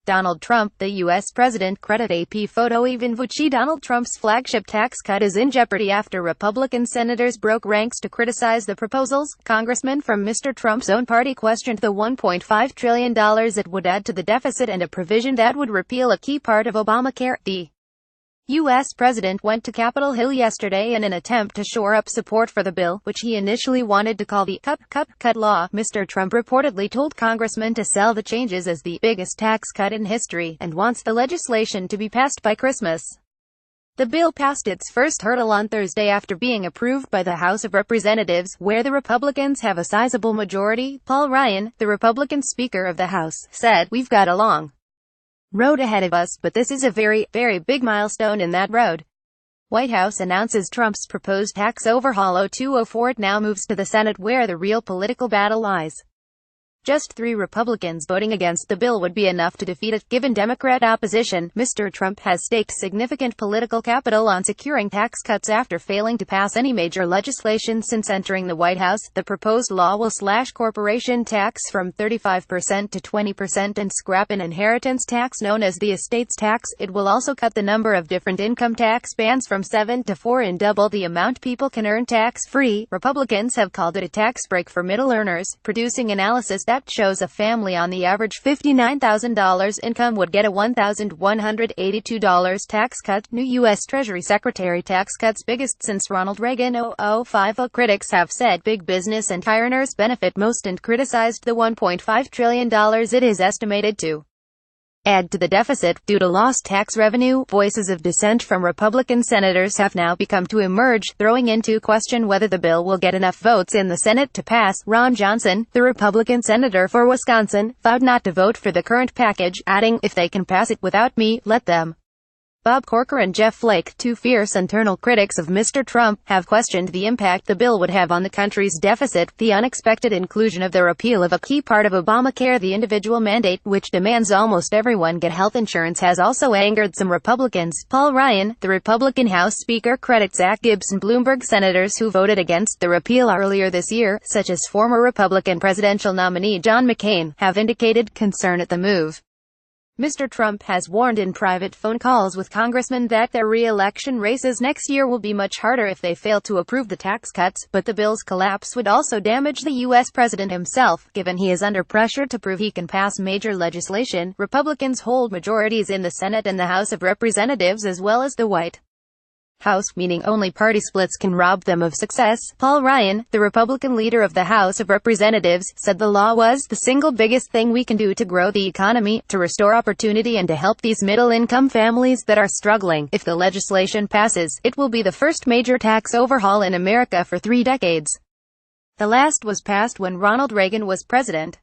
Donald Trump, the U.S. President, credit AP PhotoEvan Vucci. Donald Trump's flagship tax cut is in jeopardy after Republican senators broke ranks to criticize the proposals. Congressmen from Mr. Trump's own party questioned the $1.5 trillion it would add to the deficit and a provision that would repeal a key part of Obamacare. The U.S. President went to Capitol Hill yesterday in an attempt to shore up support for the bill, which he initially wanted to call the cut law. Mr. Trump reportedly told congressmen to sell the changes as the biggest tax cut in history, and wants the legislation to be passed by Christmas. The bill passed its first hurdle on Thursday after being approved by the House of Representatives, where the Republicans have a sizable majority. Paul Ryan, the Republican Speaker of the House, said, "We've got a long road ahead of us, but this is a very, very big milestone in that road." White House announces Trump's proposed tax overhaul 0204. It now moves to the Senate, where the real political battle lies. Just 3 Republicans voting against the bill would be enough to defeat it. Given Democrat opposition, Mr. Trump has staked significant political capital on securing tax cuts after failing to pass any major legislation since entering the White House. The proposed law will slash corporation tax from 35% to 20% and scrap an inheritance tax known as the estates tax. It will also cut the number of different income tax bands from 7 to 4 and double the amount people can earn tax-free. Republicans have called it a tax break for middle earners, producing analysis that shows a family on the average $59,000 income would get a $1,182 tax cut. New U.S. Treasury Secretary: tax cuts biggest since Ronald Reagan 0050. Critics have said big business and high earners benefit most and criticized the $1.5 trillion it is estimated to add to the deficit due to lost tax revenue. Voices of dissent from Republican senators have now begun to emerge, throwing into question whether the bill will get enough votes in the Senate to pass. Ron Johnson, the Republican senator for Wisconsin, vowed not to vote for the current package, adding, "If they can pass it without me, let them." Bob Corker and Jeff Flake, 2 fierce internal critics of Mr. Trump, have questioned the impact the bill would have on the country's deficit. The unexpected inclusion of the repeal of a key part of Obamacare, the individual mandate, which demands almost everyone get health insurance, has also angered some Republicans. Paul Ryan, the Republican House Speaker, credits Zach Gibbs and Bloomberg senators who voted against the repeal earlier this year, such as former Republican presidential nominee John McCain, have indicated concern at the move. Mr. Trump has warned in private phone calls with congressmen that their re-election races next year will be much harder if they fail to approve the tax cuts, but the bill's collapse would also damage the U.S. president himself, given he is under pressure to prove he can pass major legislation. Republicans hold majorities in the Senate and the House of Representatives as well as the White House, meaning only party splits can rob them of success. Paul Ryan, the Republican leader of the House of Representatives, said the law was the single biggest thing we can do to grow the economy, to restore opportunity and to help these middle-income families that are struggling. If the legislation passes, it will be the first major tax overhaul in America for 3 decades. The last was passed when Ronald Reagan was president.